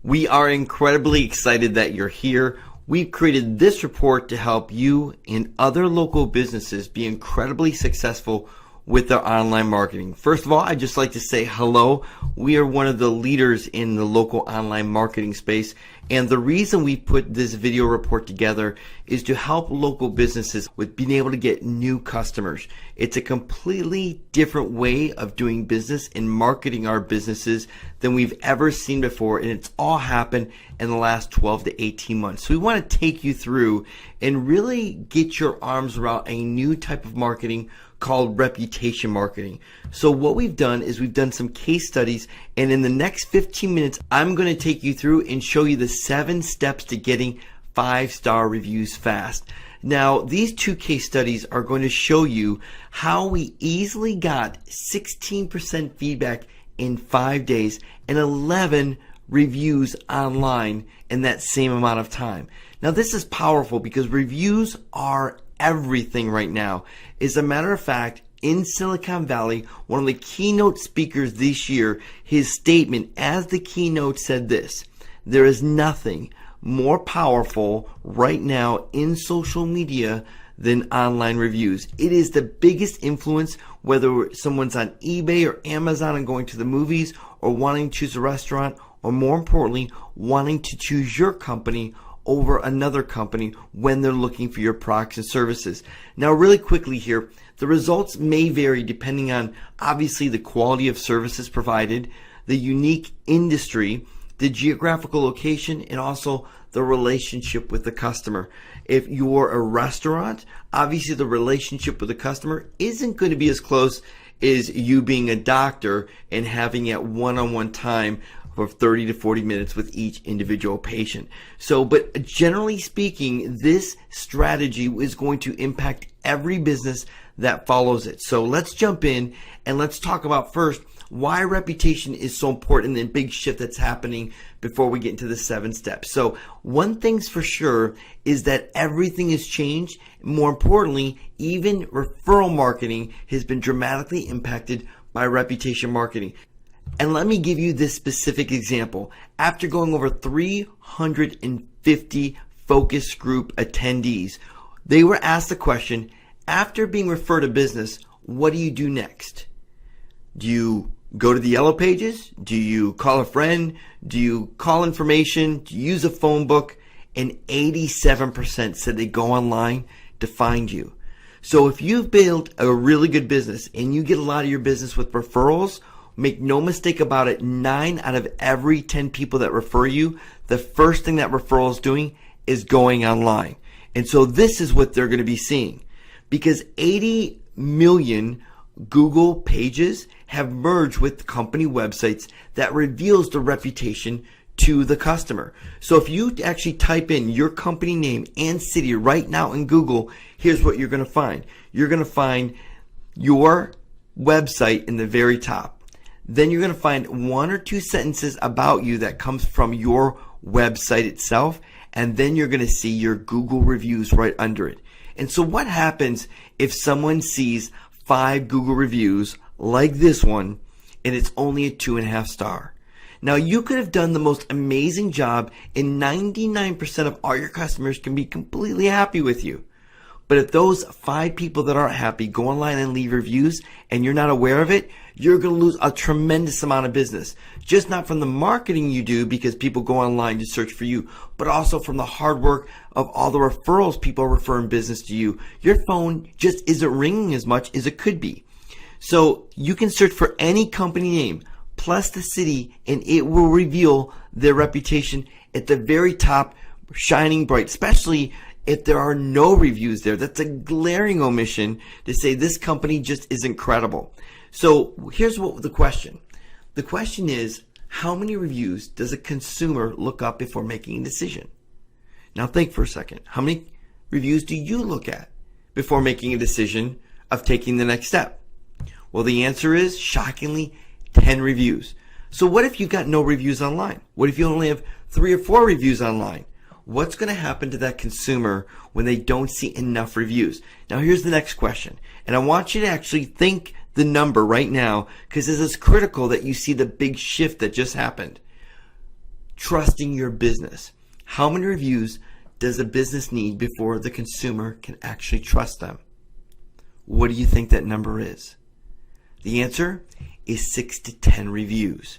We are incredibly excited that you're here. We've created this report to help you and other local businesses be incredibly successful with their online marketing. First of all, I'd just like to say hello. We are one of the leaders in the local online marketing space, and the reason we put this video report together is to help local businesses with being able to get new customers. It's a completely different way of doing business and marketing our businesses than we've ever seen before, and it's all happened in the last 12 to 18 months. So we want to take you through and really get your arms around a new type of marketing called reputation marketing. So what we've done is we've done some case studies, and in the next 15 minutes I'm going to take you through and show you the 7 steps to getting 5-star reviews fast. Now, these 2 case studies are going to show you how we easily got 16% feedback in 5 days and 11 reviews online in that same amount of time. Now, this is powerful because reviews are everything right now. As a matter of fact, in Silicon Valley, one of the keynote speakers this year, his statement as the keynote said this: there is nothing more powerful right now in social media than online reviews. It is the biggest influence, whether someone's on eBay or Amazon and going to the movies, or wanting to choose a restaurant, or more importantly, wanting to choose your company over another company when they're looking for your products and services. Now, really quickly here, the results may vary depending on obviously the quality of services provided, the unique industry, the geographical location, and also the relationship with the customer. If you're a restaurant, obviously the relationship with the customer isn't going to be as close as you being a doctor and having a one-on-one time for 30 to 40 minutes with each individual patient. So, but generally speaking, this strategy is going to impact every business that follows it. So let's jump in and let's talk about first why reputation is so important and the big shift that's happening before we get into the 7 steps. So one thing's for sure is that everything has changed. More importantly, even referral marketing has been dramatically impacted by reputation marketing. And let me give you this specific example. After going over 350 focus group attendees, they were asked the question, after being referred a business, what do you do next? Do you go to the yellow pages? Do you call a friend? Do you call information? Do you use a phone book? And 87% said they go online to find you. So if you've built a really good business and you get a lot of your business with referrals, make no mistake about it, 9 out of every 10 people that refer you, the first thing that referral is doing is going online. And so this is what they're going to be seeing, because 80 million Google pages have merged with company websites that reveals the reputation to the customer. So if you actually type in your company name and city right now in Google, here's what you're going to find. You're going to find your website in the very top. Then you're going to find 1 or 2 sentences about you that comes from your website itself, and then you're going to see your Google reviews right under it. And so what happens if someone sees 5 Google reviews like this one and it's only a 2.5 star? Now, you could have done the most amazing job and 99% of all your customers can be completely happy with you. But if those 5 people that aren't happy go online and leave reviews and you're not aware of it, you're going to lose a tremendous amount of business. Just not from the marketing you do because people go online to search for you, but also from the hard work of all the referrals people are referring business to you. Your phone just isn't ringing as much as it could be. So you can search for any company name plus the city and it will reveal their reputation at the very top, shining bright, especially if there are no reviews there. That's a glaring omission to say this company just is incredible. So here's what the question. The question is, how many reviews does a consumer look up before making a decision? Now think for a second. How many reviews do you look at before making a decision of taking the next step? Well, the answer is, shockingly, 10 reviews. So what if you've got no reviews online? What if you only have 3 or 4 reviews online? What's going to happen to that consumer when they don't see enough reviews? Now here's the next question, and I want you to actually think the number right now, because this is critical that you see the big shift that just happened. trusting your business. How many reviews does a business need before the consumer can actually trust them? What do you think that number is? The answer is 6 to 10 reviews.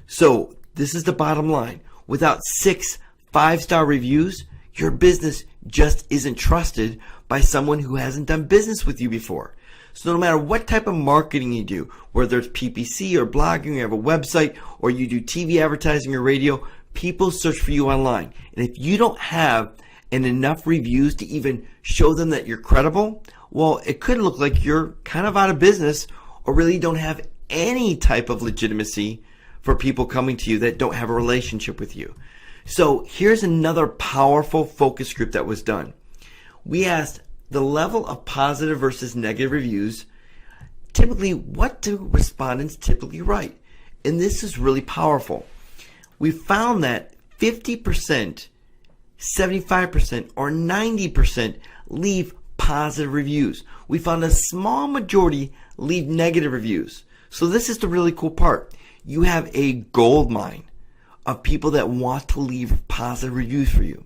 So this is the bottom line. Without 6 5-star reviews, your business just isn't trusted by someone who hasn't done business with you before. So no matter what type of marketing you do, whether it's PPC or blogging, you have a website, or you do TV advertising or radio, people search for you online. And if you don't have enough reviews to even show them that you're credible, well, it could look like you're kind of out of business or really don't have any type of legitimacy for people coming to you that don't have a relationship with you. So here's another powerful focus group that was done. We asked the level of positive versus negative reviews. Typically, what do respondents typically write? And this is really powerful. We found that 50%, 75%, or 90% leave positive reviews. We found a small majority leave negative reviews. So this is the really cool part. You have a gold mine of people that want to leave positive reviews for you.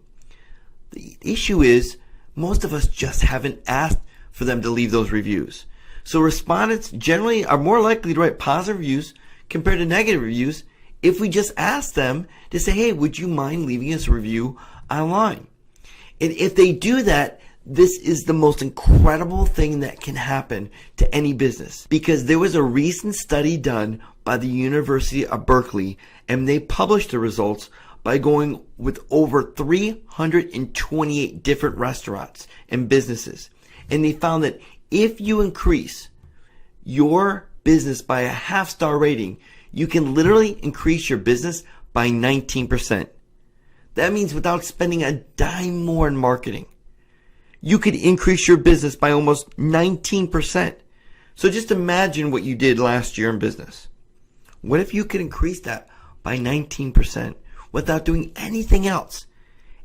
The issue is most of us just haven't asked for them to leave those reviews. So respondents generally are more likely to write positive reviews compared to negative reviews if we just ask them to say, hey, would you mind leaving us a review online? And if they do that, this is the most incredible thing that can happen to any business, because there was a recent study done by the University of Berkeley, and they published the results by going with over 328 different restaurants and businesses. And they found that if you increase your business by a half-star rating, you can literally increase your business by 19%. That means without spending a dime more in marketing, you could increase your business by almost 19%. So just imagine what you did last year in business. What if you could increase that by 19% without doing anything else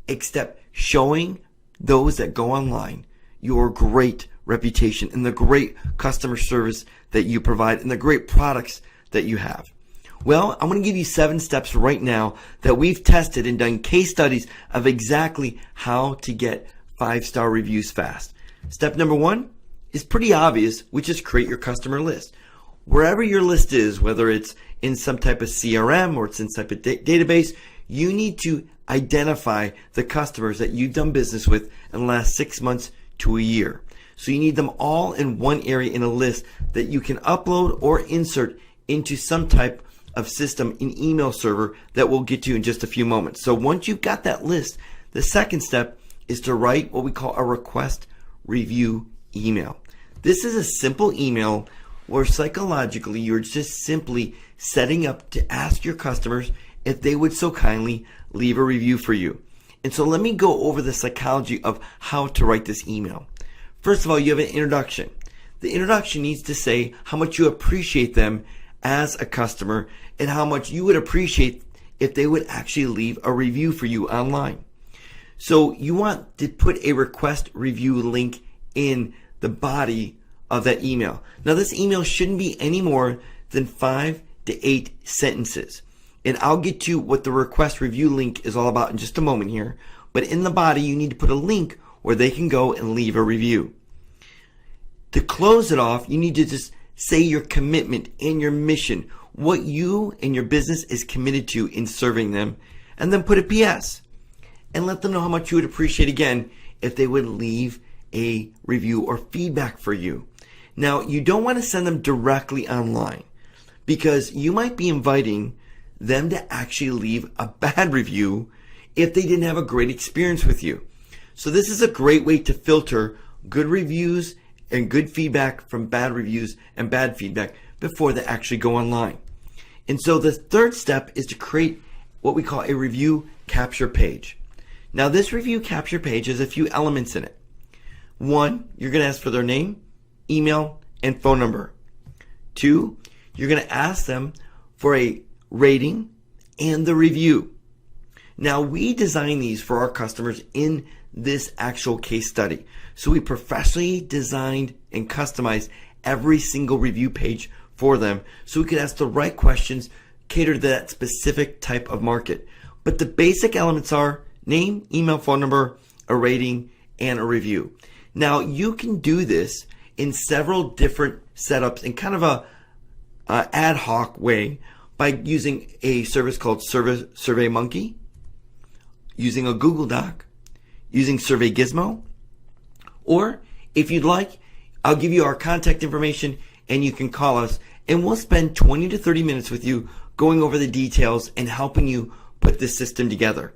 except showing those that go online your great reputation and the great customer service that you provide and the great products that you have? Well, I'm going to give you 7 steps right now that we've tested and done case studies of exactly how to get 5-star reviews fast. Step number 1 is pretty obvious, which is create your customer list. Wherever your list is, whether it's in some type of CRM or it's in some type of database, you need to identify the customers that you've done business with in the last 6 months to a year. So you need them all in one area in a list that you can upload or insert into some type of system in email server that we'll get to in just a few moments. So once you've got that list, the second step is to write what we call a request review email. This is a simple email where psychologically you're just simply setting up to ask your customers if they would so kindly leave a review for you. And so let me go over the psychology of how to write this email. First of all, you have an introduction. The introduction needs to say how much you appreciate them as a customer and how much you would appreciate if they would actually leave a review for you online. So you want to put a request review link in the body of that email. Now this email shouldn't be any more than 5 to 8 sentences. And I'll get to what the request review link is all about in just a moment here. But in the body, you need to put a link where they can go and leave a review. To close it off, you need to just say your commitment and your mission, what you and your business is committed to in serving them, and then put a PS. And let them know how much you would appreciate, again, if they would leave a review or feedback for you. Now, you don't want to send them directly online because you might be inviting them to actually leave a bad review if they didn't have a great experience with you. So this is a great way to filter good reviews and good feedback from bad reviews and bad feedback before they actually go online. And so the third step is to create what we call a review capture page. Now this review capture page has a few elements in it. 1, you're going to ask for their name, email, and phone number. 2, you're going to ask them for a rating and the review. Now we design these for our customers in this actual case study. So we professionally designed and customized every single review page for them so we could ask the right questions catered to that specific type of market. But the basic elements are name, email, phone number, a rating, and a review. Now, you can do this in several different setups in kind of a ad hoc way by using a service called SurveyMonkey, using a Google Doc, using SurveyGizmo, or if you'd like, I'll give you our contact information and you can call us and we'll spend 20 to 30 minutes with you going over the details and helping you put this system together.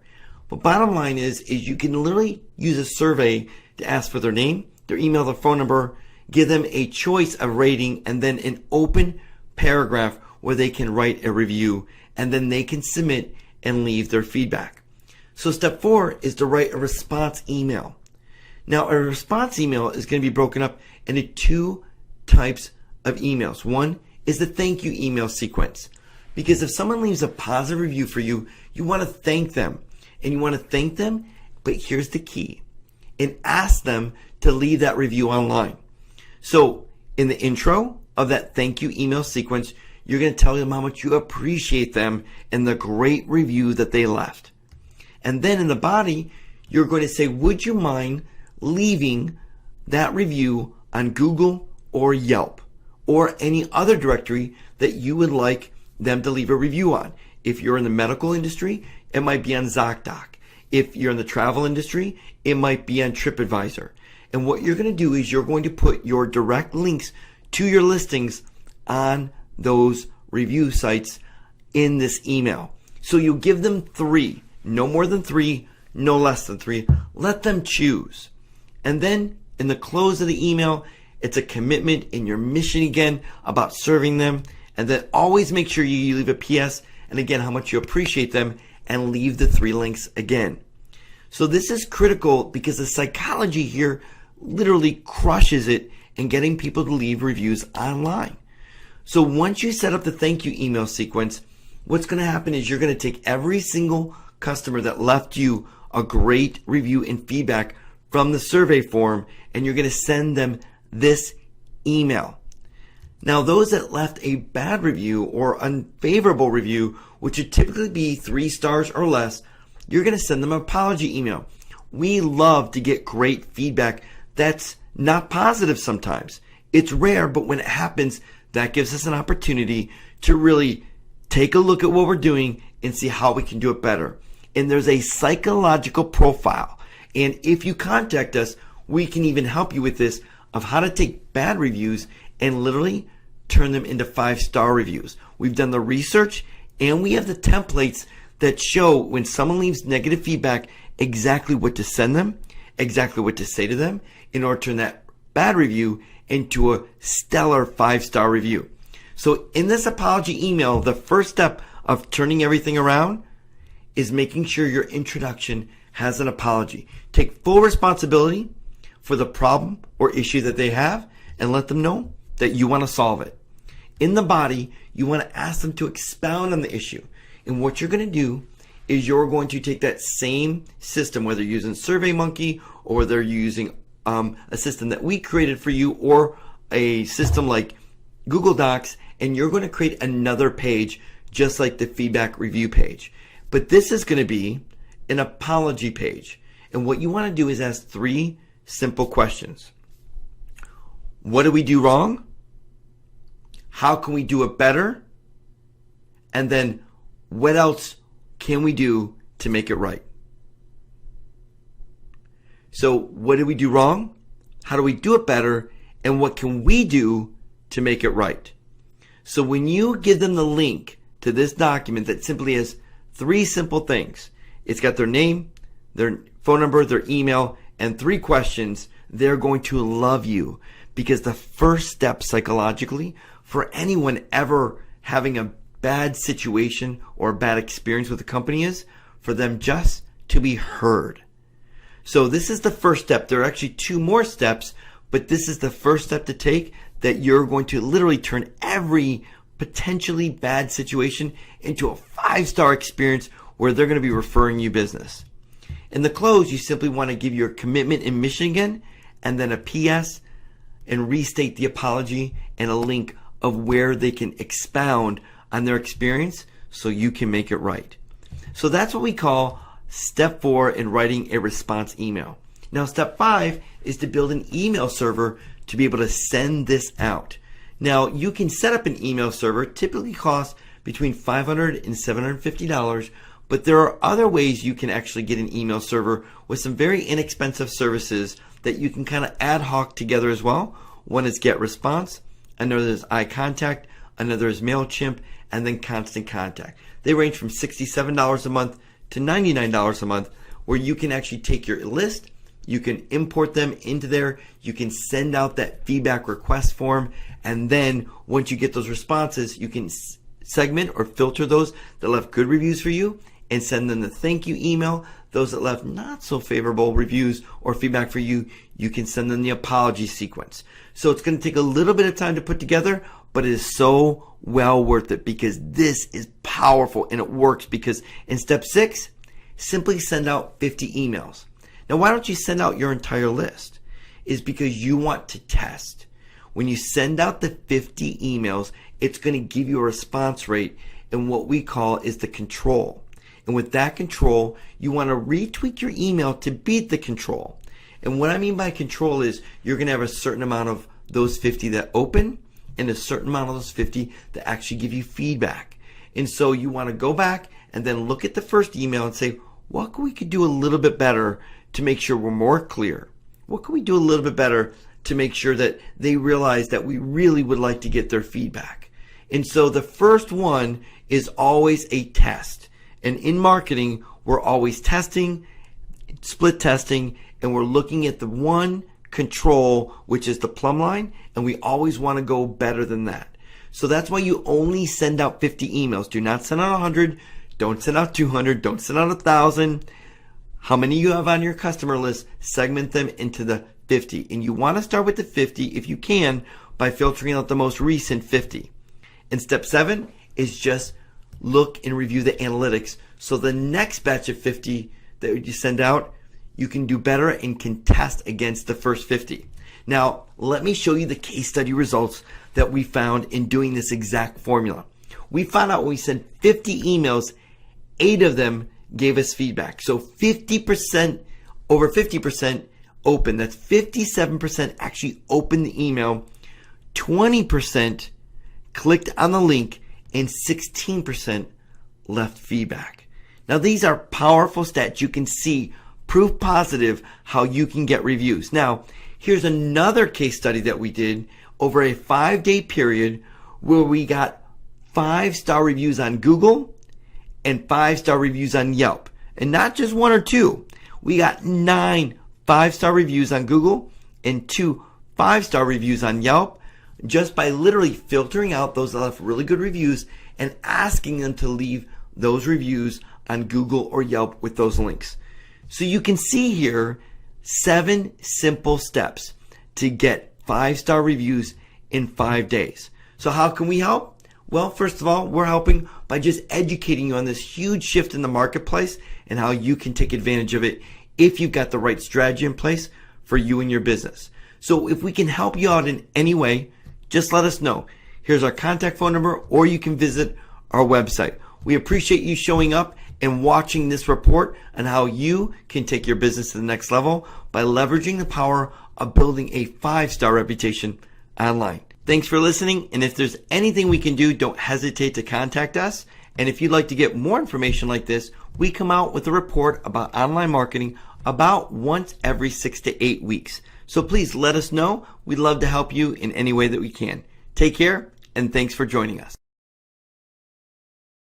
But bottom line is you can literally use a survey to ask for their name, their email, their phone number, give them a choice of rating, and then an open paragraph where they can write a review, and then they can submit and leave their feedback. So step 4 is to write a response email. Now, a response email is going to be broken up into 2 types of emails. One is the thank you email sequence. Because if someone leaves a positive review for you, you want to thank them. And you want to thank them, but here's the key. And ask them to leave that review online. So in the intro of that thank you email sequence, you're going to tell them how much you appreciate them and the great review that they left. And then in the body, you're going to say, would you mind leaving that review on Google or Yelp or any other directory that you would like them to leave a review on? If you're in the medical industry, it might be on ZocDoc. If you're in the travel industry, it might be on TripAdvisor. And what you're going to do is you're going to put your direct links to your listings on those review sites in this email. So you give them 3, no more than 3, no less than 3. Let them choose. And then in the close of the email, it's a commitment in your mission again about serving them. And then always make sure you leave a PS and again how much you appreciate them and leave the 3 links again. So this is critical because the psychology here literally crushes it in getting people to leave reviews online. So once you set up the thank you email sequence, what's going to happen is you're going to take every single customer that left you a great review and feedback from the survey form and you're going to send them this email. Now, those that left a bad review or unfavorable review, which would typically be 3 stars or less, you're going to send them an apology email. We love to get great feedback that's not positive sometimes. It's rare, but when it happens, that gives us an opportunity to really take a look at what we're doing and see how we can do it better. And there's a psychological profile. And if you contact us, we can even help you with this of how to take bad reviews and literally turn them into 5-star reviews. We've done the research and we have the templates that show when someone leaves negative feedback exactly what to send them, exactly what to say to them in order to turn that bad review into a stellar 5-star review. So in this apology email, the first step of turning everything around is making sure your introduction has an apology. Take full responsibility for the problem or issue that they have and let them know that you want to solve it. In the body, you want to ask them to expound on the issue. And what you're going to do is you're going to take that same system, whether you're using SurveyMonkey or whether you're using a system that we created for you or a system like Google Docs, and you're going to create another page just like the feedback review page. But this is going to be an apology page. And what you want to do is ask 3 simple questions. What did we do wrong? How can we do it better? And then what else can we do to make it right? So what did we do wrong? How do we do it better? And what can we do to make it right? So when you give them the link to this document that simply has 3 simple things, it's got their name, their phone number, their email, and 3 questions, they're going to love you. Because the first step psychologically for anyone ever having a bad situation or a bad experience with a company is for them just to be heard. So this is the first step. There are actually 2 more steps, but this is the first step to take that you're going to literally turn every potentially bad situation into a 5-star experience where they're going to be referring you business. In the close, you simply want to give your commitment and mission again, and then a PS and restate the apology and a link of where they can expound on their experience so you can make it right. So that's what we call step 4 in writing a response email. Now, step 5 is to build an email server to be able to send this out. Now, you can set up an email server, typically costs between $500 and $750, but there are other ways you can actually get an email server with some very inexpensive services that you can kind of ad hoc together as well. One is GetResponse, another is iContact, another is MailChimp, and then Constant Contact. They range from $67 a month to $99 a month, where you can actually take your list, you can import them into there, you can send out that feedback request form, and then once you get those responses, you can segment or filter those that left good reviews for you and send them the thank you email. Those that left not so favorable reviews or feedback for you, you can send them the apology sequence. So it's going to take a little bit of time to put together, but it is so well worth it because this is powerful and it works. Because in step 6, simply send out 50 emails. Now, why don't you send out your entire list? Is because you want to test. When you send out the 50 emails, it's going to give you a response rate in what we call is the control. And with that control, you want to retweak your email to beat the control. And what I mean by control is you're going to have a certain amount of those 50 that open and a certain amount of those 50 that actually give you feedback. And so you want to go back and then look at the first email and say, what could we could do a little bit better to make sure we're more clear? What can we do a little bit better to make sure that they realize that we really would like to get their feedback? And so the first one is always a test. And in marketing, we're always testing, split testing, and we're looking at the one control, which is the plumb line, and we always want to go better than that. So that's why you only send out 50 emails. Do not send out 100. Don't send out 200. Don't send out 1,000. How many you have on your customer list, segment them into the 50. And you want to start with the 50 if you can by filtering out the most recent 50. And step 7 is just look and review the analytics. So the next batch of 50 that you send out, you can do better and can test against the first 50. Now, let me show you the case study results that we found in doing this exact formula. We found out when we sent 50 emails, 8 of them gave us feedback. So 50%, over 50% open. That's 57% actually opened the email, 20% clicked on the link, and 16% left feedback. Now these are powerful stats. You can see proof positive how you can get reviews. Now here's another case study that we did over a 5-day period where we got 5-star reviews on Google and 5-star reviews on Yelp. And not just 1 or 2. We got 9 5-star reviews on Google and 2 5-star reviews on Yelp, just by literally filtering out those that left really good reviews and asking them to leave those reviews on Google or Yelp with those links. So you can see here 7 simple steps to get 5-star reviews in 5 days. So how can we help? Well, first of all, we're helping by just educating you on this huge shift in the marketplace and how you can take advantage of it if you've got the right strategy in place for you and your business. So if we can help you out in any way, just let us know. Here's our contact phone number, or you can visit our website. We appreciate you showing up and watching this report on how you can take your business to the next level by leveraging the power of building a 5-star reputation online. Thanks for listening, and if there's anything we can do, don't hesitate to contact us. And if you'd like to get more information like this, we come out with a report about online marketing about once every 6 to 8 weeks. So please let us know. We'd love to help you in any way that we can. Take care, and thanks for joining us.